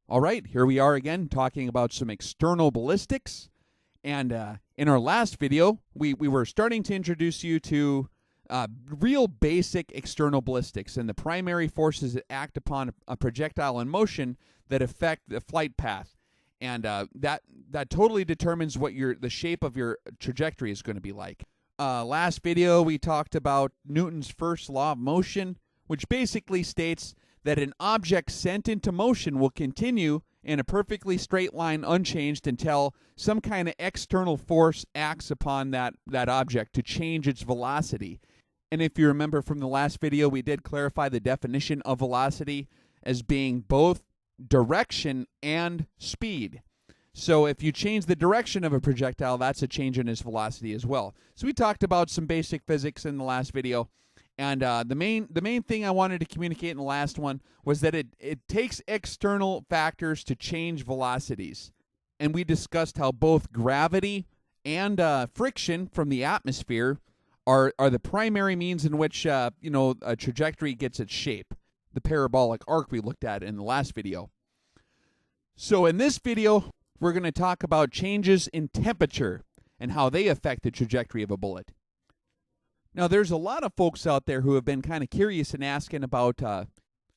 All right, here we are again talking about some external ballistics. And in our last video, we were starting to introduce you to real basic external ballistics and the primary forces that act upon a projectile in motion that affect the flight path. And that totally determines what the shape of your trajectory is going to be like. Last video, we talked about Newton's first law of motion, which basically states that an object sent into motion will continue in a perfectly straight line unchanged until some kind of external force acts upon that object to change its velocity. And if you remember from the last video, we did clarify the definition of velocity as being both direction and speed. So if you change the direction of a projectile, that's a change in its velocity as well. So we talked about some basic physics in the last video. And the main thing I wanted to communicate in the last one was that it takes external factors to change velocities. And we discussed how both gravity and friction from the atmosphere are the primary means in which a trajectory gets its shape. The parabolic arc we looked at in the last video. So in this video, we're going to talk about changes in temperature and how they affect the trajectory of a bullet. Now, there's a lot of folks out there who have been kind of curious and asking about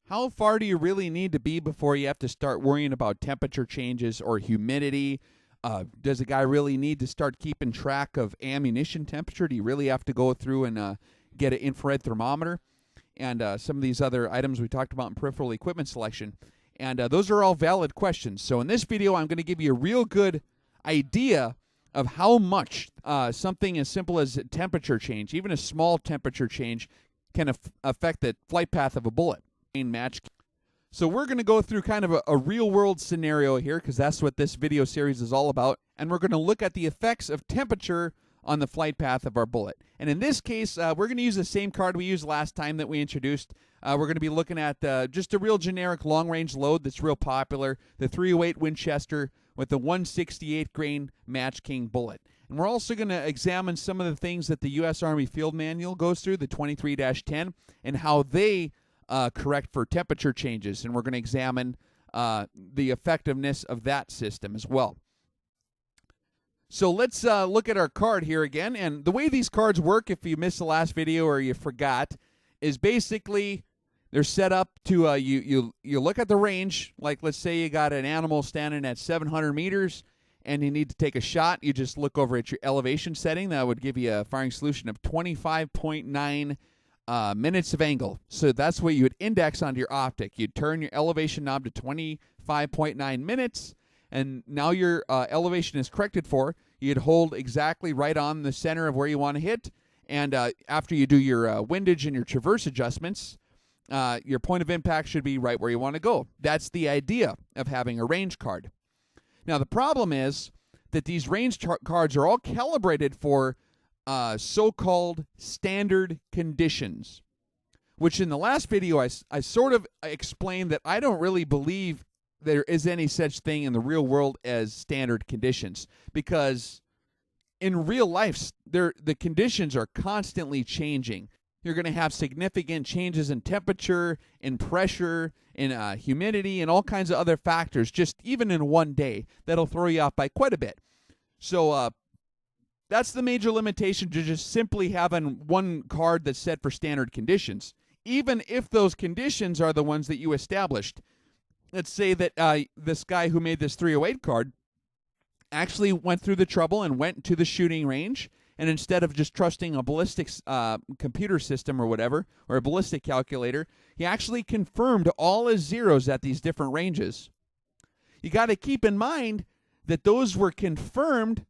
how far do you really need to be before you have to start worrying about temperature changes or humidity? Does a guy really need to start keeping track of ammunition temperature? Do you really have to go through and get an infrared thermometer? And some of these other items we talked about in peripheral equipment selection. And those are all valid questions. So in this video, I'm going to give you a real good idea of how much something as simple as a temperature change, even a small temperature change, can affect the flight path of a bullet. So we're going to go through kind of a real-world scenario here, because that's what this video series is all about, and we're going to look at the effects of temperature on the flight path of our bullet. And in this case, we're going to use the same card we used last time that we introduced. We're going to be looking at just a real generic long-range load that's real popular, the .308 Winchester with the 168 grain MatchKing bullet. And we're also going to examine some of the things that the U.S. Army Field Manual goes through, the 23-10, and how they correct for temperature changes. And we're going to examine the effectiveness of that system as well. So let's look at our card here again. And the way these cards work, if you missed the last video or you forgot, is basically they're set up to you look at the range. Like, let's say you got an animal standing at 700 meters and you need to take a shot. You just look over at your elevation setting. That would give you a firing solution of 25.9 minutes of angle. So that's what you would index onto your optic. You'd turn your elevation knob to 25.9 minutes, and now your elevation is corrected for. You'd hold exactly right on the center of where you want to hit, and after you do your windage and your traverse adjustments, your point of impact should be right where you want to go. That's the idea of having a range card. Now, the problem is that these range cards are all calibrated for so-called standard conditions, which in the last video I sort of explained that I don't really believe there is any such thing in the real world as standard conditions, because in real life the conditions are constantly changing. You're going to have significant changes in temperature, in pressure, in humidity, and all kinds of other factors, just even in one day, that'll throw you off by quite a bit. So that's the major limitation to just simply having one card that's set for standard conditions, even if those conditions are the ones that you established. Let's say that this guy who made this .308 card actually went through the trouble and went to the shooting range, and instead of just trusting a ballistics computer system or whatever, or a ballistic calculator, he actually confirmed all his zeros at these different ranges. You got to keep in mind that those were confirmed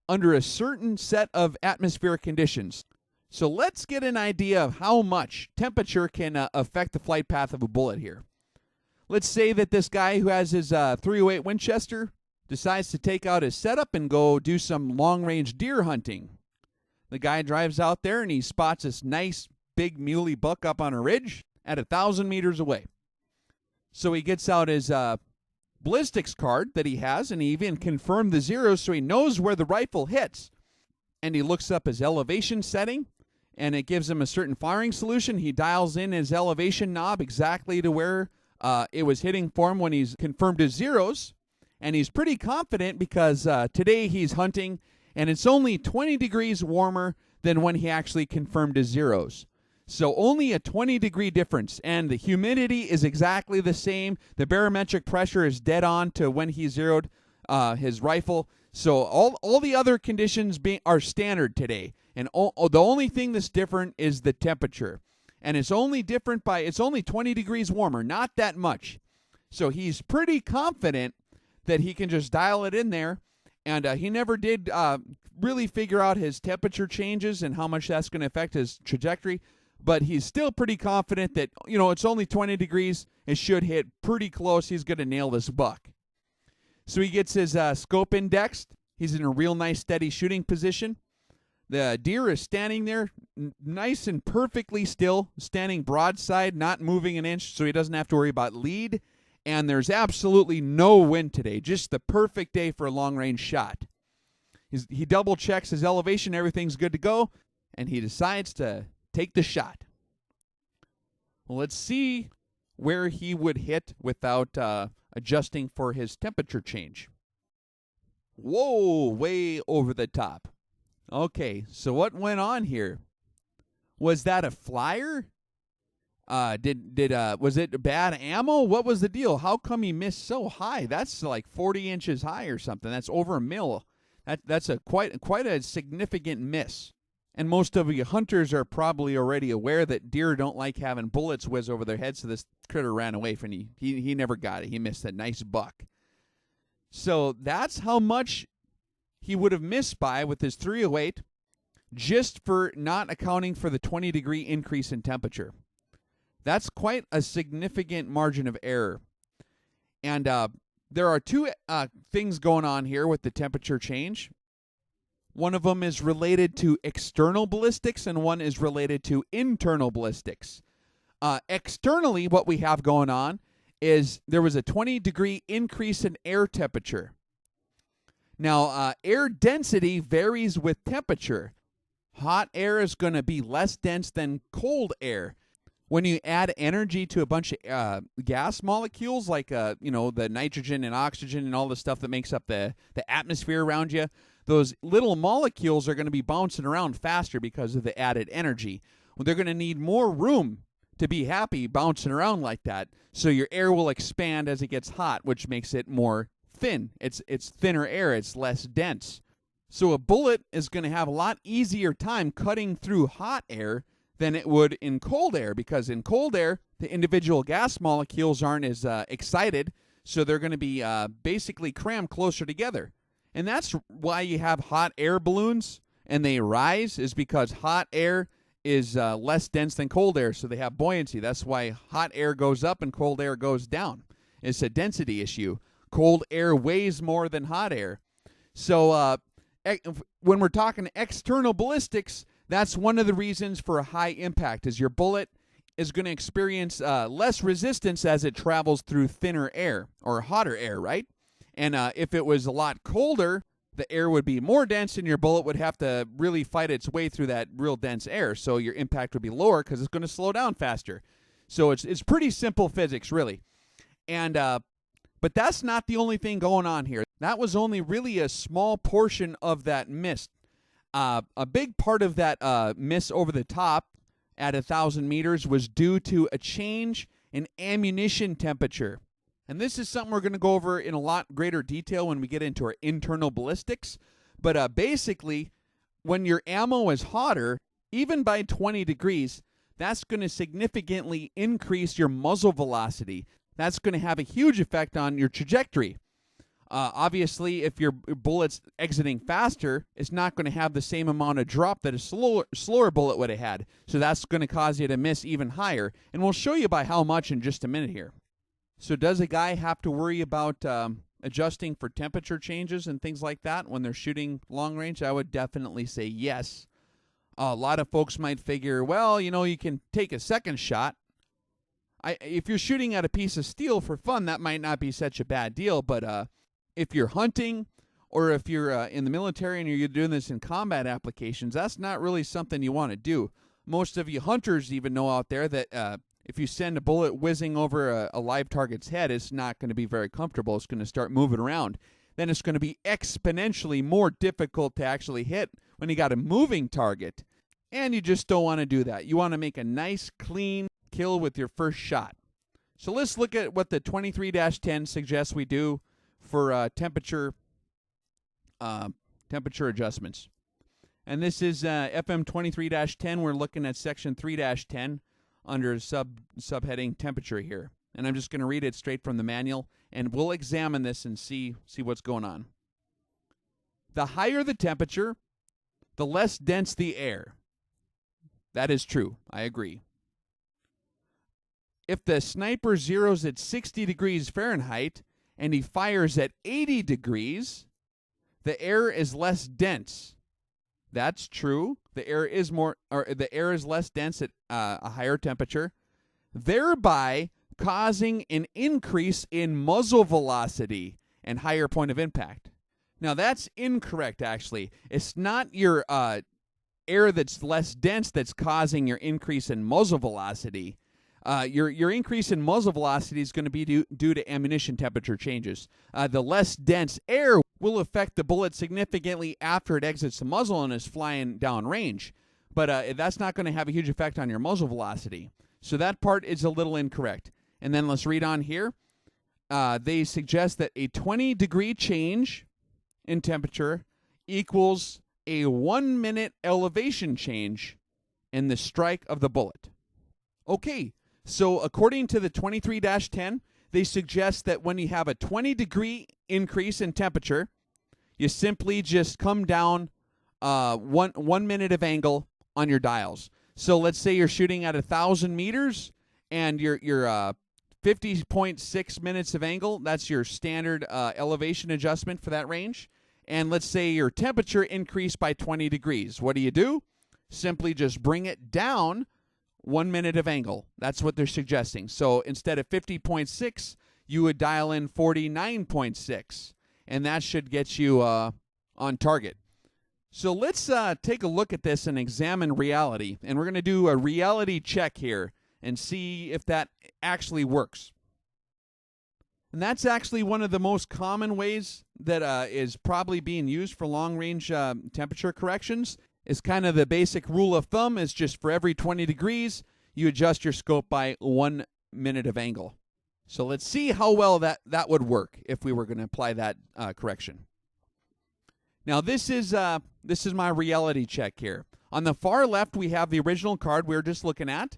under a certain set of atmospheric conditions. So let's get an idea of how much temperature can affect the flight path of a bullet here. Let's say that this guy who has his .308 Winchester decides to take out his setup and go do some long-range deer hunting. The guy drives out there and he spots this nice big muley buck up on a ridge at 1,000 meters away. So he gets out his ballistics card that he has, and he even confirmed the zeros so he knows where the rifle hits. And he looks up his elevation setting, and it gives him a certain firing solution. He dials in his elevation knob exactly to where It was hitting for him when he's confirmed his zeros, and he's pretty confident because today he's hunting, and it's only 20 degrees warmer than when he actually confirmed his zeros. So only a 20-degree difference, and the humidity is exactly the same. The barometric pressure is dead on to when he zeroed his rifle. So all the other conditions are standard today, and the only thing that's different is the temperature. And it's only 20 degrees warmer, not that much. So he's pretty confident that he can just dial it in there, and he never did really figure out his temperature changes and how much that's going to affect his trajectory. But he's still pretty confident that, it's only 20 degrees. It should hit pretty close. He's going to nail this buck. So he gets his scope indexed. He's in a real nice steady shooting position. The deer is standing there nice and perfectly still, standing broadside, not moving an inch, so he doesn't have to worry about lead. And there's absolutely no wind today. Just the perfect day for a long-range shot. He double-checks his elevation. Everything's good to go. And he decides to take the shot. Well, let's see where he would hit without adjusting for his temperature change. Whoa, way over the top. Okay, so what went on here? Was that a flyer? Was it bad ammo? What was the deal? How come he missed so high? That's like 40 inches high or something. That's over a mil. That's quite a significant miss. And most of you hunters are probably already aware that deer don't like having bullets whiz over their heads, so this critter ran away from you. He never got it. He missed a nice buck. So that's how much he would have missed by with his 308, just for not accounting for the 20-degree increase in temperature. That's quite a significant margin of error. And there are two things going on here with the temperature change. One of them is related to external ballistics, and one is related to internal ballistics. Externally, what we have going on is there was a 20-degree increase in air temperature. Now, air density varies with temperature. Hot air is going to be less dense than cold air. When you add energy to a bunch of gas molecules, like the nitrogen and oxygen and all the stuff that makes up the atmosphere around you, those little molecules are going to be bouncing around faster because of the added energy. Well, they're going to need more room to be happy bouncing around like that. So your air will expand as it gets hot, which makes it more thin. It's thinner air. It's less dense. So a bullet is going to have a lot easier time cutting through hot air than it would in cold air, because in cold air, the individual gas molecules aren't as excited, so they're going to be basically crammed closer together. And that's why you have hot air balloons, and they rise, is because hot air is less dense than cold air, so they have buoyancy. That's why hot air goes up and cold air goes down. It's a density issue. Cold air weighs more than hot air. So when we're talking external ballistics, that's one of the reasons for a high impact, is your bullet is going to experience less resistance as it travels through thinner air, or hotter air, right? And if it was a lot colder, the air would be more dense, and your bullet would have to really fight its way through that real dense air, so your impact would be lower because it's going to slow down faster. So it's pretty simple physics, really. And but that's not the only thing going on here. That was only really a small portion of that miss. A big part of that miss over the top at 1,000 meters was due to a change in ammunition temperature. And this is something we're going to go over in a lot greater detail when we get into our internal ballistics. But basically, when your ammo is hotter, even by 20 degrees, that's going to significantly increase your muzzle velocity. That's going to have a huge effect on your trajectory. Obviously, if your bullet's exiting faster, it's not going to have the same amount of drop that a slower bullet would have had. So that's going to cause you to miss even higher. And we'll show you by how much in just a minute here. So does a guy have to worry about adjusting for temperature changes and things like that when they're shooting long range? I would definitely say yes. A lot of folks might figure, well, you can take a second shot. If you're shooting at a piece of steel for fun, that might not be such a bad deal. But if you're hunting, or if you're in the military and you're doing this in combat applications, that's not really something you want to do. Most of you hunters even know out there that if you send a bullet whizzing over a live target's head, it's not going to be very comfortable. It's going to start moving around. Then it's going to be exponentially more difficult to actually hit when you got a moving target. And you just don't want to do that. You want to make a nice, clean kill with your first shot. So let's look at what the 23-10 suggests we do for temperature adjustments. And this is FM 23-10. We're looking at section 3-10 under subheading temperature here. And I'm just going to read it straight from the manual, and we'll examine this and see what's going on. The higher the temperature, the less dense the air. That is true. I agree. If the sniper zeroes at 60 degrees Fahrenheit and he fires at 80 degrees, the air is less dense. That's true. The air is less dense at a higher temperature, thereby causing an increase in muzzle velocity and higher point of impact. Now that's incorrect, actually. It's not your air that's less dense that's causing your increase in muzzle velocity. Your increase in muzzle velocity is going to be due to ammunition temperature changes. The less dense air will affect the bullet significantly after it exits the muzzle and is flying down range. But that's not going to have a huge effect on your muzzle velocity. So that part is a little incorrect. And then let's read on here. They suggest that a 20-degree change in temperature equals a 1-minute elevation change in the strike of the bullet. Okay, so according to the 23-10, they suggest that when you have a 20-degree increase in temperature, you simply just come down 1 minute of angle on your dials. So let's say you're shooting at 1,000 meters and you're 50.6 minutes of angle. That's your standard elevation adjustment for that range. And let's say your temperature increased by 20 degrees. What do? Simply just bring it down 1 minute of angle. That's what they're suggesting. So instead of 50.6, you would dial in 49.6. And that should get you on target. So let's take a look at this and examine reality. And we're going to do a reality check here and see if that actually works. And that's actually one of the most common ways that is probably being used for long-range temperature corrections. Is kind of the basic rule of thumb is just for every 20 degrees, you adjust your scope by 1 minute of angle. So let's see how well that would work if we were going to apply that correction. Now this is my reality check here. On the far left, we have the original card we were just looking at,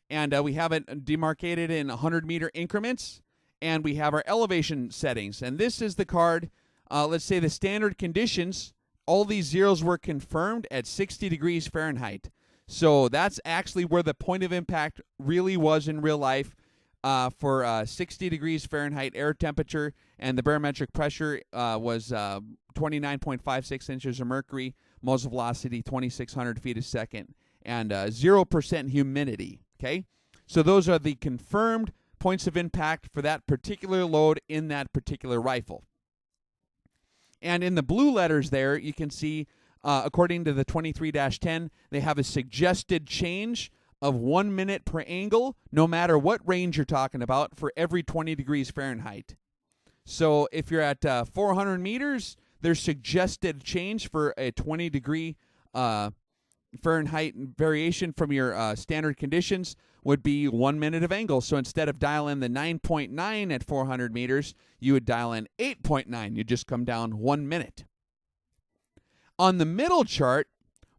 and we have it demarcated in 100-meter increments, and we have our elevation settings. And this is the card, let's say the standard conditions, all these zeros were confirmed at 60 degrees Fahrenheit. So that's actually where the point of impact really was in real life for 60 degrees Fahrenheit air temperature, and the barometric pressure was 29.56 inches of mercury, muzzle velocity 2,600 feet a second, and 0% humidity. Okay? So those are the confirmed points of impact for that particular load in that particular rifle. And in the blue letters there, you can see, according to the 23-10, they have a suggested change of 1 minute per angle, no matter what range you're talking about, for every 20 degrees Fahrenheit. So if you're at 400 meters, their suggested change for a 20-degree Fahrenheit variation from your standard conditions would be 1 minute of angle. So instead of dialing the 9.9 at 400 meters, you would dial in 8.9. You just come down 1 minute. On the middle chart,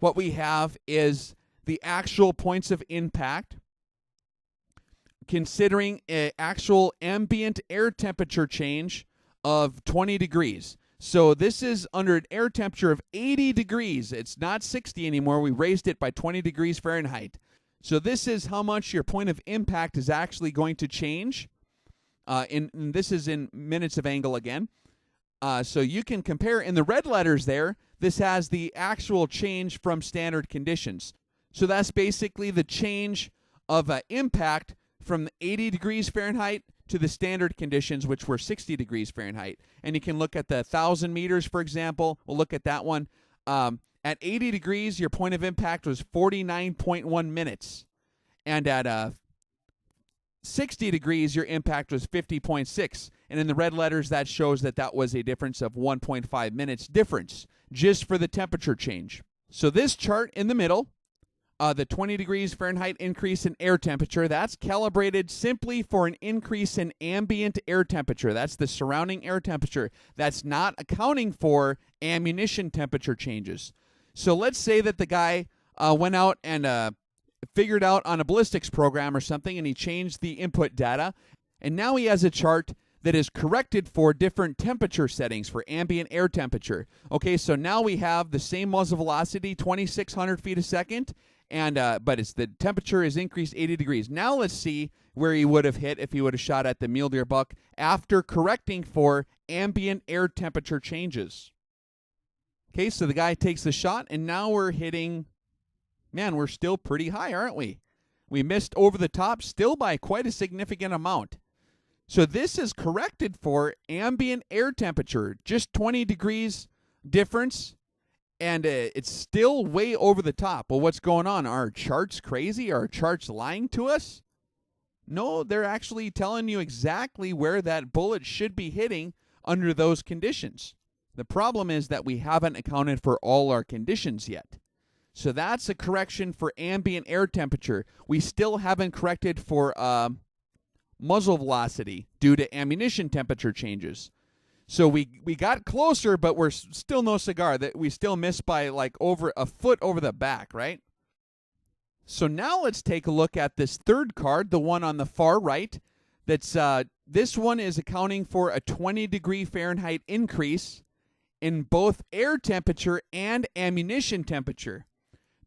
what we have is the actual points of impact, considering an actual ambient air temperature change of 20 degrees. So this is under an air temperature of 80 degrees. It's not 60 anymore. We raised it by 20 degrees Fahrenheit. So this is how much your point of impact is actually going to change. And this is in minutes of angle again. So you can compare in the red letters there. This has the actual change from standard conditions. So that's basically the change of impact from 80 degrees Fahrenheit to the standard conditions, which were 60 degrees Fahrenheit. And you can look at the 1,000 meters, for example. We'll look at that one. At 80 degrees, your point of impact was 49.1 minutes. And at 60 degrees, your impact was 50.6. And in the red letters, that shows that that was a difference of 1.5 minutes difference just for the temperature change. So this chart in the middle, the 20 degrees Fahrenheit increase in air temperature, that's calibrated simply for an increase in ambient air temperature. That's the surrounding air temperature. That's not accounting for ammunition temperature changes. So let's say that the guy went out and figured out on a ballistics program or something, and he changed the input data, and now he has a chart that is corrected for different temperature settings for ambient air temperature. Okay, so now we have the same muzzle velocity, 2,600 feet a second, and but it's the temperature is increased 80 degrees. Now let's see where he would have hit if he would have shot at the mule deer buck after correcting for ambient air temperature changes. Okay, so the guy takes the shot, and now we're hitting, man, we're still pretty high, aren't we? We missed over the top still by quite a significant amount. So this is corrected for ambient air temperature, just 20 degrees difference, and it's still way over the top. Well, what's going on? Are our charts crazy? Are our charts lying to us? No, they're actually telling you exactly where that bullet should be hitting under those conditions. The problem is that we haven't accounted for all our conditions yet. So that's a correction for ambient air temperature. We still haven't corrected for muzzle velocity due to ammunition temperature changes. So we got closer, but we're still no cigar. That we still missed by like over a foot over the back, right? So now let's take a look at this third card, the one on the far right. That's this one is accounting for a 20 degree Fahrenheit increase in both air temperature and ammunition temperature.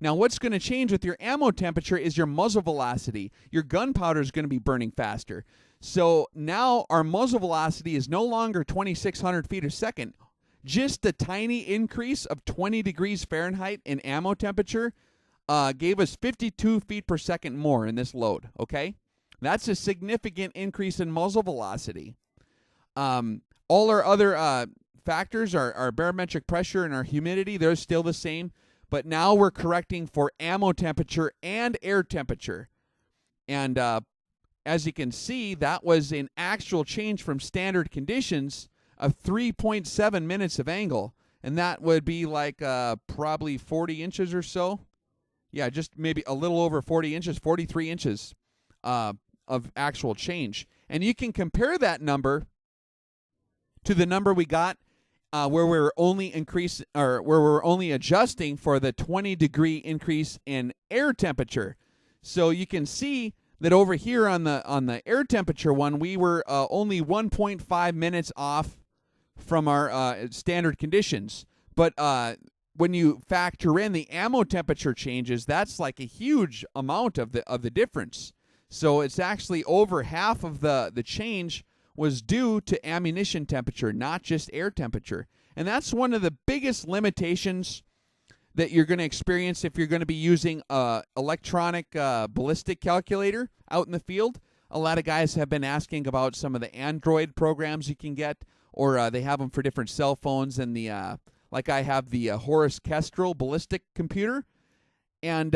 Now, what's going to change with your ammo temperature is your muzzle velocity. Your gunpowder is going to be burning faster. So now our muzzle velocity is no longer 2,600 feet a second. Just a tiny increase of 20 degrees Fahrenheit in ammo temperature gave us 52 feet per second more in this load, okay? That's a significant increase in muzzle velocity. All our other factors, our barometric pressure and our humidity, they're still the same. But now we're correcting for ammo temperature and air temperature. And as you can see, that was an actual change from standard conditions of 3.7 minutes of angle. And that would be like probably 40 inches or so. Yeah, just maybe a little over 40 inches, 43 inches of actual change. And you can compare that number to the number we got where we're only adjusting for the 20 degree increase in air temperature. So you can see that over here on the air temperature one, we were only 1.5 minutes off from our standard conditions. But when you factor in the ammo temperature changes, that's like a huge amount of the difference. So it's actually over half of the change was due to ammunition temperature, not just air temperature. And that's one of the biggest limitations that you're going to experience if you're going to be using an electronic ballistic calculator out in the field. A lot of guys have been asking about some of the Android programs you can get, or they have them for different cell phones. And like I have the Horus Kestrel ballistic computer, and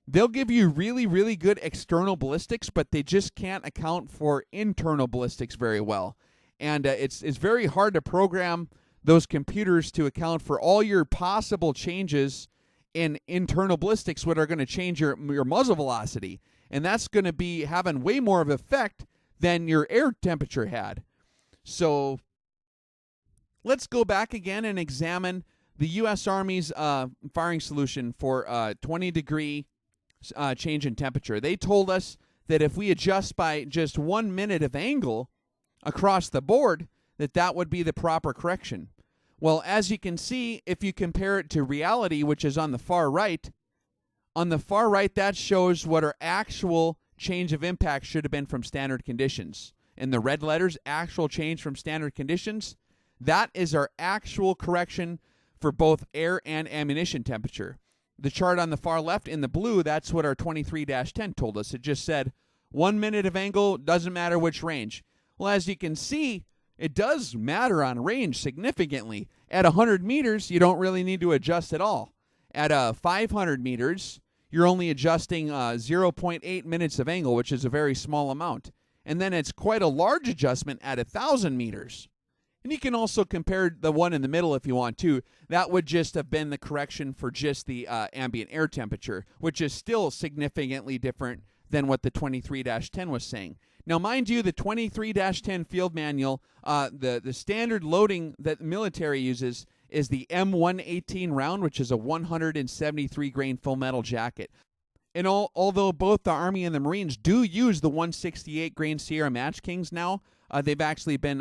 they'll give you really, really good external ballistics, but they just can't account for internal ballistics very well. And it's very hard to program those computers to account for all your possible changes in internal ballistics, what are going to change your muzzle velocity. And that's going to be having way more of an effect than your air temperature had. So let's go back again and examine the U.S. Army's firing solution for 20 degree change in temperature. They told us that if we adjust by just 1 minute of angle across the board, that would be the proper correction. Well, as you can see, if you compare it to reality, which is on the far right, that shows what our actual change of impact should have been from standard conditions. In the red letters, actual change from standard conditions, that is our actual correction for both air and ammunition temperature. The chart on the far left in the blue, that's what our 23-10 told us. It just said 1 minute of angle, doesn't matter which range. Well, as you can see, it does matter on range significantly. At 100 meters, you don't really need to adjust at all. At 500 meters, you're only adjusting 0.8 minutes of angle, which is a very small amount. And then it's quite a large adjustment at 1,000 meters. And you can also compare the one in the middle if you want to. That would just have been the correction for just the ambient air temperature, which is still significantly different than what the 23-10 was saying. Now, mind you, the 23-10 field manual, the standard loading that the military uses is the M118 round, which is a 173-grain full metal jacket. And although both the Army and the Marines do use the 168-grain Sierra MatchKings now, they've actually been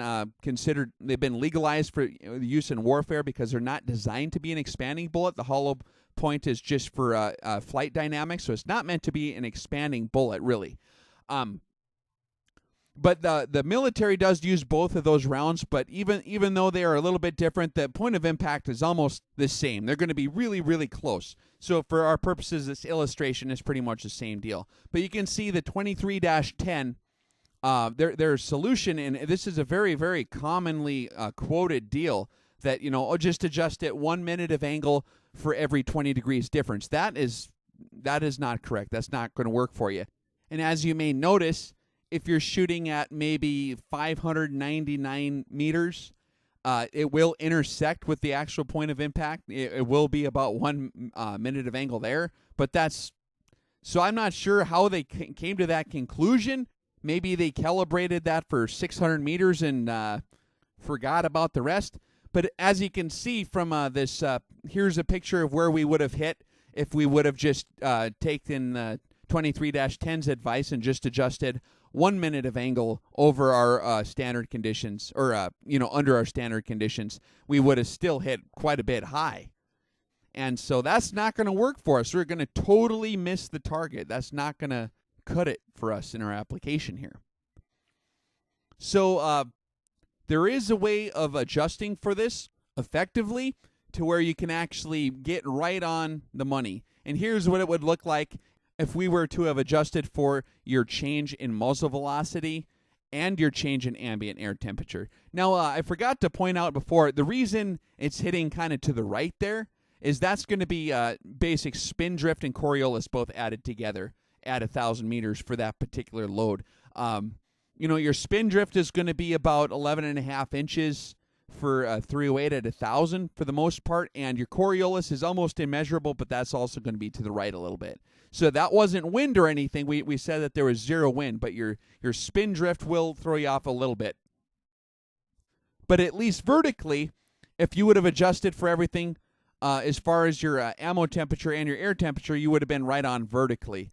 they've been legalized for use in warfare because they're not designed to be an expanding bullet. The hollow point is just for flight dynamics, so it's not meant to be an expanding bullet, really. But the military does use both of those rounds, but even though they are a little bit different, the point of impact is almost the same. They're going to be really, really close. So for our purposes, this illustration is pretty much the same deal. But you can see the 23-10, their solution, and this is a very, very commonly quoted deal, that, just adjust it 1 minute of angle for every 20 degrees difference. That is not correct. That's not going to work for you. And as you may notice, if you're shooting at maybe 599 meters, it will intersect with the actual point of impact. It will be about 1 minute of angle there. But so I'm not sure how they came to that conclusion. Maybe they calibrated that for 600 meters and forgot about the rest. But as you can see from this, here's a picture of where we would have hit if we would have just taken the 23-10's advice and just adjusted 1 minute of angle over our standard conditions, or under our standard conditions. We would have still hit quite a bit high. And so that's not going to work for us. We're going to totally miss the target. That's not going to cut it for us in our application here. So there is a way of adjusting for this effectively to where you can actually get right on the money. And here's what it would look like if we were to have adjusted for your change in muzzle velocity and your change in ambient air temperature. Now, I forgot to point out before, the reason it's hitting kind of to the right there is that's going to be basic spin drift and Coriolis both added together at 1,000 meters for that particular load. Your spin drift is going to be about 11.5 inches for 308 at 1,000 for the most part, and your Coriolis is almost immeasurable, but that's also going to be to the right a little bit. So that wasn't wind or anything. We said that there was zero wind, but your spin drift will throw you off a little bit. But at least vertically, if you would have adjusted for everything as far as your ammo temperature and your air temperature, you would have been right on vertically.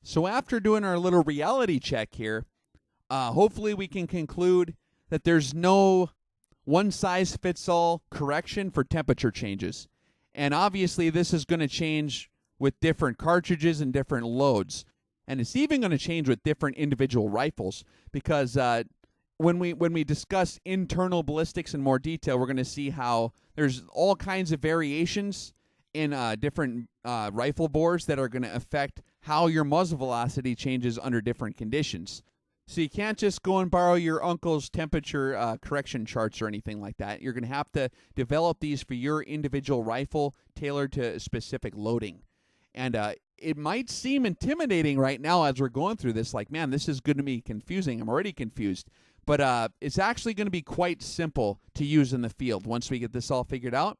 So after doing our little reality check here, hopefully we can conclude that there's no one-size-fits-all correction for temperature changes. And obviously this is going to change with different cartridges and different loads. And it's even going to change with different individual rifles, because when we discuss internal ballistics in more detail, we're going to see how there's all kinds of variations in different rifle bores that are going to affect how your muzzle velocity changes under different conditions. So you can't just go and borrow your uncle's temperature correction charts or anything like that. You're going to have to develop these for your individual rifle, tailored to specific loading. And it might seem intimidating right now as we're going through this, like, man, this is going to be confusing. I'm already confused. But it's actually going to be quite simple to use in the field once we get this all figured out.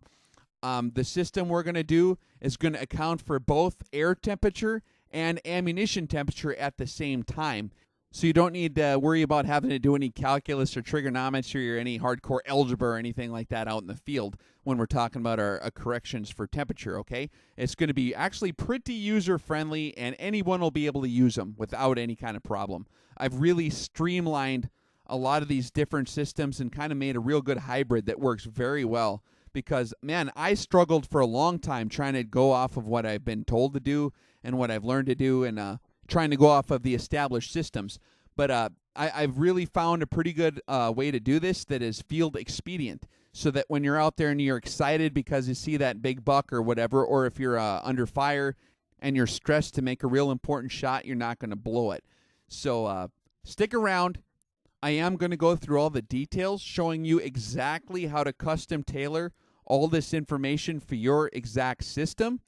The system we're going to do is going to account for both air temperature and ammunition temperature at the same time. So you don't need to worry about having to do any calculus or trigonometry or any hardcore algebra or anything like that out in the field when we're talking about our corrections for temperature, okay? It's going to be actually pretty user-friendly, and anyone will be able to use them without any kind of problem. I've really streamlined a lot of these different systems and kind of made a real good hybrid that works very well, because, man, I struggled for a long time trying to go off of what I've been told to do and what I've learned to do, and trying to go off of the established systems. But I've really found a pretty good way to do this that is field expedient, so that when you're out there and you're excited because you see that big buck or whatever, or if you're under fire and you're stressed to make a real important shot, you're not going to blow it. So stick around. I am going to go through all the details, showing you exactly how to custom tailor all this information for your exact system.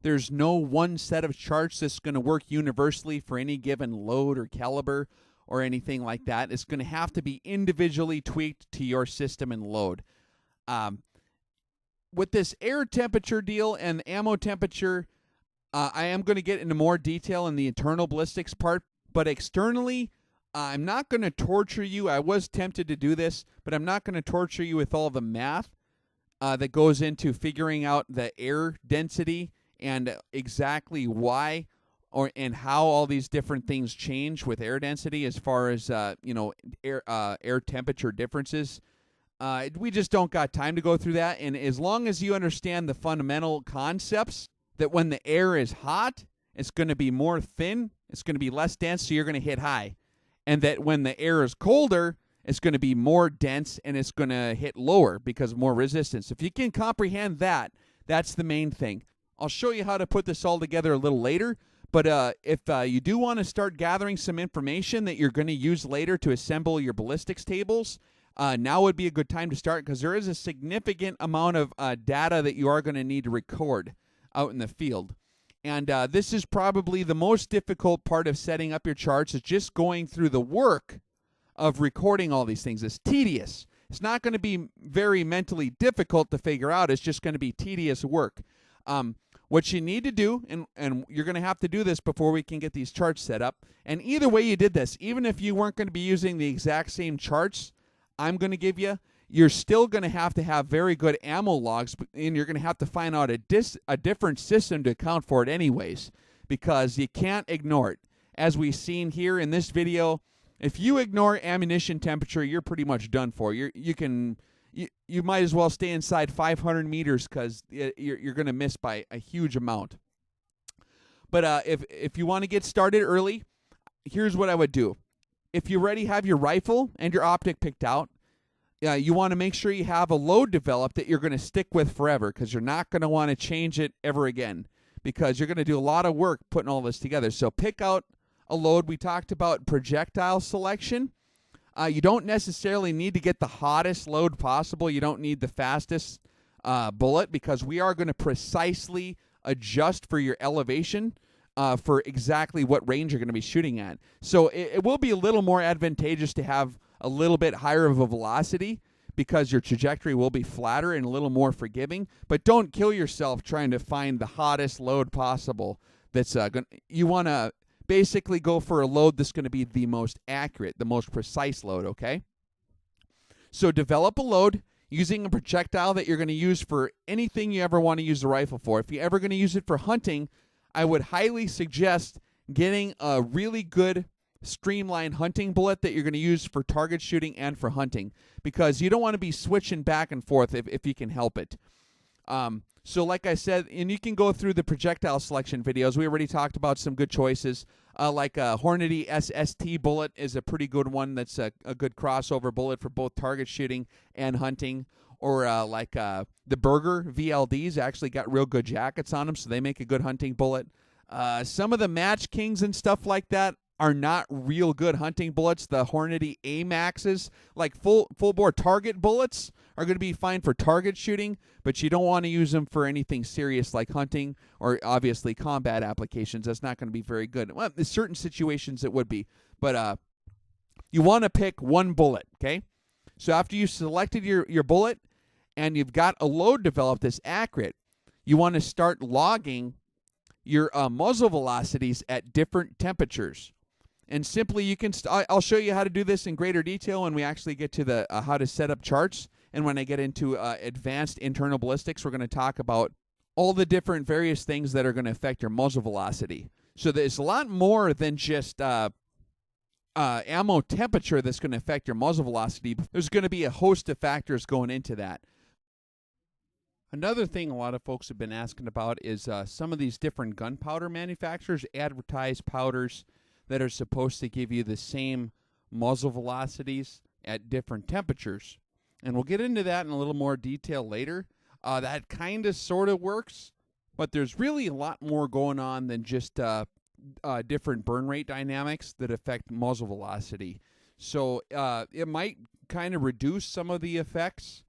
There's no one set of charts that's going to work universally for any given load or caliber or anything like that. It's going to have to be individually tweaked to your system and load. With this air temperature deal and ammo temperature, I am going to get into more detail in the internal ballistics part, but externally, I'm not going to torture you. I was tempted to do this, but I'm not going to torture you with all the math that goes into figuring out the air density and exactly why and how all these different things change with air density as far as air temperature differences. We just don't got time to go through that. And as long as you understand the fundamental concepts, that when the air is hot, it's going to be more thin, it's going to be less dense, so you're going to hit high. And that when the air is colder, it's going to be more dense and it's going to hit lower because of more resistance. If you can comprehend that, that's the main thing. I'll show you how to put this all together a little later, but if you do want to start gathering some information that you're going to use later to assemble your ballistics tables, now would be a good time to start, because there is a significant amount of data that you are going to need to record out in the field. And this is probably the most difficult part of setting up your charts, is just going through the work of recording all these things. It's tedious. It's not going to be very mentally difficult to figure out. It's just going to be tedious work. What you need to do, and you're going to have to do this before we can get these charts set up, and either way you did this, even if you weren't going to be using the exact same charts I'm going to give you, you're still going to have very good ammo logs, and you're going to have to find out a different system to account for it anyways, because you can't ignore it. As we've seen here in this video, if you ignore ammunition temperature, you're pretty much done for. You might as well stay inside 500 meters, because you're going to miss by a huge amount. But if you want to get started early, here's what I would do. If you already have your rifle and your optic picked out, you want to make sure you have a load developed that you're going to stick with forever, because you're not going to want to change it ever again, because you're going to do a lot of work putting all this together. So pick out a load. We talked about projectile selection. You don't necessarily need to get the hottest load possible. You don't need the fastest bullet, because we are going to precisely adjust for your elevation for exactly what range you're going to be shooting at. So it will be a little more advantageous to have a little bit higher of a velocity, because your trajectory will be flatter and a little more forgiving. But don't kill yourself trying to find the hottest load possible. You want to basically go for a load that's going to be the most accurate, the most precise load, okay? So develop a load using a projectile that you're going to use for anything you ever want to use the rifle for. If you're ever going to use it for hunting, I would highly suggest getting a really good streamlined hunting bullet that you're going to use for target shooting and for hunting, because you don't want to be switching back and forth if you can help it. So like I said, and you can go through the projectile selection videos. We already talked about some good choices, like a Hornady SST bullet is a pretty good one. That's a good crossover bullet for both target shooting and hunting. Or the Burger VLDs actually got real good jackets on them, so they make a good hunting bullet. Some of the MatchKings and stuff like that are not real good hunting bullets. The Hornady AMAXs, like full bore target bullets, are going to be fine for target shooting, but you don't want to use them for anything serious like hunting or obviously combat applications. That's not going to be very good. Well, in certain situations it would be, but you want to pick one bullet, okay? So after you selected your bullet and you've got a load developed that's accurate, you want to start logging your muzzle velocities at different temperatures. And simply you can, I'll show you how to do this in greater detail when we actually get to the how to set up charts. And when I get into advanced internal ballistics, we're going to talk about all the different various things that are going to affect your muzzle velocity. So there's a lot more than just ammo temperature that's going to affect your muzzle velocity. There's going to be a host of factors going into that. Another thing a lot of folks have been asking about is some of these different gunpowder manufacturers advertise powders that are supposed to give you the same muzzle velocities at different temperatures. And we'll get into that in a little more detail later. That kind of sort of works, but there's really a lot more going on than just different burn rate dynamics that affect muzzle velocity. So it might kind of reduce some of the effects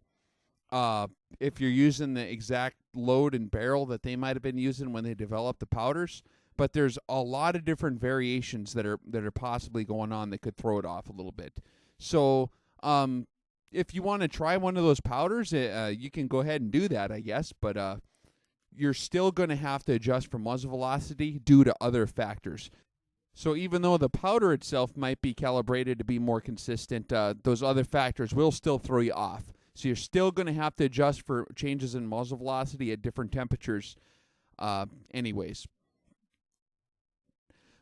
if you're using the exact load and barrel that they might have been using when they developed the powders. But there's a lot of different variations that are possibly going on that could throw it off a little bit. So if you want to try one of those powders, you can go ahead and do that, I guess. But you're still going to have to adjust for muzzle velocity due to other factors. So even though the powder itself might be calibrated to be more consistent, those other factors will still throw you off. So you're still going to have to adjust for changes in muzzle velocity at different temperatures anyways.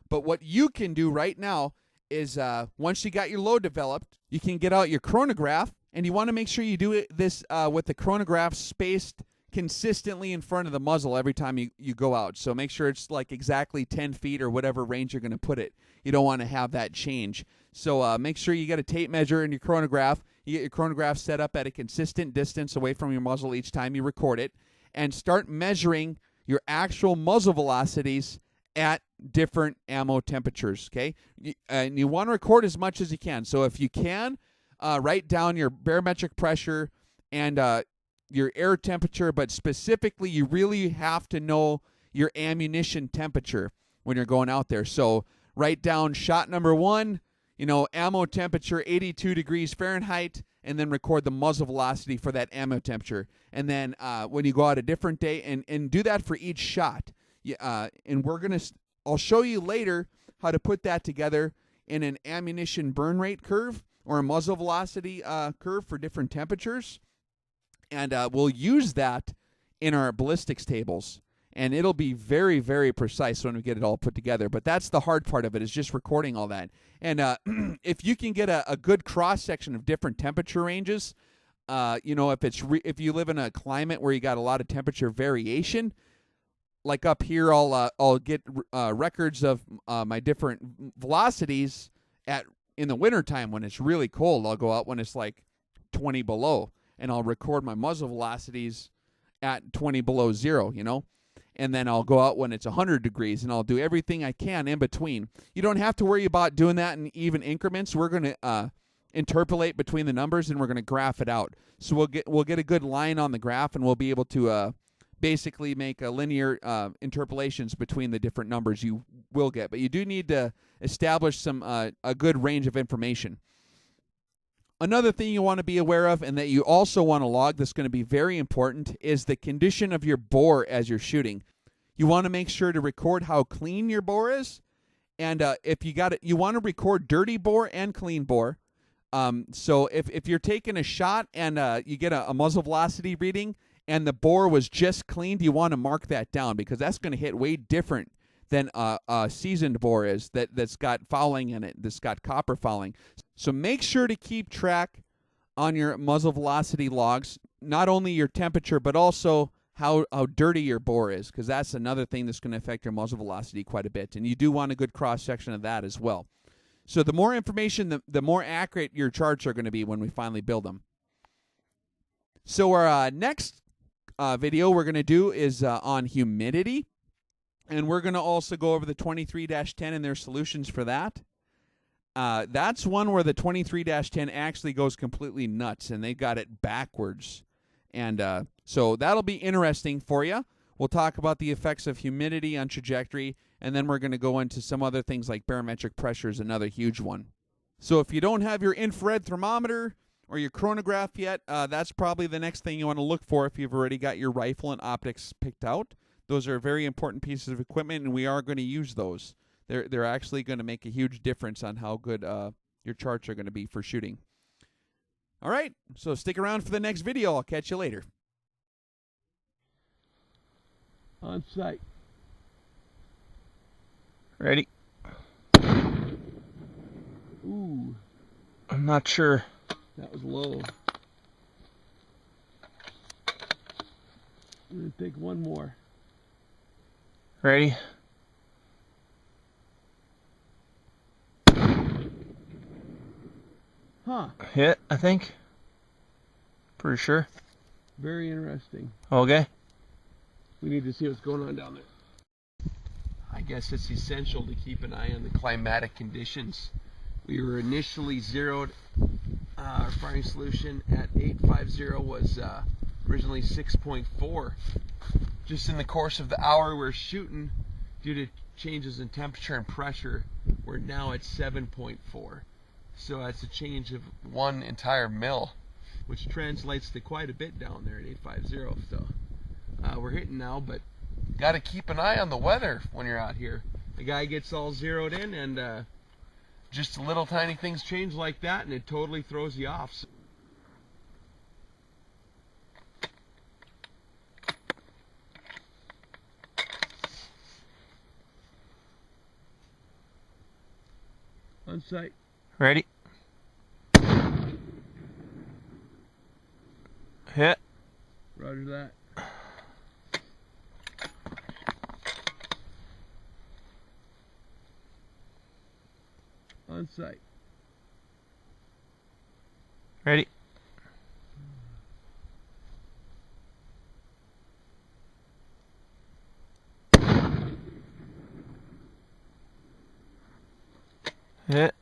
But what you can do right now is once you got your load developed, you can get out your chronograph, and you want to make sure you do this with the chronograph spaced consistently in front of the muzzle every time you go out. So make sure it's like exactly 10 feet or whatever range you're going to put it. You don't want to have that change. So make sure you get a tape measure in your chronograph. You get your chronograph set up at a consistent distance away from your muzzle each time you record it, and start measuring your actual muzzle velocities at different ammo temperatures, okay? And you want to record as much as you can. So if you can, write down your barometric pressure and your air temperature, but specifically you really have to know your ammunition temperature when you're going out there. So write down shot number 1, ammo temperature 82 degrees Fahrenheit, and then record the muzzle velocity for that ammo temperature. And then when you go out a different day, and do that for each shot. And I'll show you later how to put that together in an ammunition burn rate curve or a muzzle velocity curve for different temperatures. And we'll use that in our ballistics tables. And it'll be very, very precise when we get it all put together. But that's the hard part of it, is just recording all that. And if you can get a good cross-section of different temperature ranges, if you live in a climate where you got a lot of temperature variation, like up here, I'll get records of my different velocities in the wintertime when it's really cold. I'll go out when it's like 20 below, and I'll record my muzzle velocities at 20 below zero, And then I'll go out when it's 100 degrees, and I'll do everything I can in between. You don't have to worry about doing that in even increments. We're going to interpolate between the numbers, and we're going to graph it out. So we'll get a good line on the graph, and we'll be able to basically make a linear interpolations between the different numbers you will get. But you do need to establish a good range of information. Another thing you want to be aware of, and that you also want to log, that's going to be very important, is the condition of your bore as you're shooting. You want to make sure to record how clean your bore is, and if you got it, you want to record dirty bore and clean bore. So if you're taking a shot and you get a muzzle velocity reading and the bore was just cleaned, you want to mark that down, because that's going to hit way different than a seasoned bore is that's got fouling in it, that's got copper fouling. So make sure to keep track on your muzzle velocity logs, not only your temperature, but also how dirty your bore is, because that's another thing that's going to affect your muzzle velocity quite a bit. And you do want a good cross-section of that as well. So the more information, the more accurate your charts are going to be when we finally build them. So our next video we're going to do is on humidity. And we're going to also go over the 23-10 and their solutions for that. That's one where the 23-10 actually goes completely nuts, and they got it backwards. And so that'll be interesting for you. We'll talk about the effects of humidity on trajectory, and then we're going to go into some other things like barometric pressure is another huge one. So if you don't have your infrared thermometer or your chronograph yet, that's probably the next thing you want to look for if you've already got your rifle and optics picked out. Those are very important pieces of equipment, and we are going to use those. They're actually going to make a huge difference on how good your charts are going to be for shooting. All right, so stick around for the next video. I'll catch you later. On sight. Ready? Ooh. I'm not sure. That was low. I'm going to take one more. Ready? Huh. Hit, I think. Pretty sure. Very interesting. Okay. We need to see what's going on down there. I guess it's essential to keep an eye on the climatic conditions. We were initially zeroed. Our firing solution at 850 was Originally 6.4. Just in the course of the hour we're shooting, due to changes in temperature and pressure, we're now at 7.4. So that's a change of 1 entire mil, which translates to quite a bit down there at 850. So we're hitting now, but got to keep an eye on the weather when you're out here. The guy gets all zeroed in, and just little tiny things change like that, and it totally throws you off. So on sight. Ready? Hit. Roger that. On sight. Ready? Hit.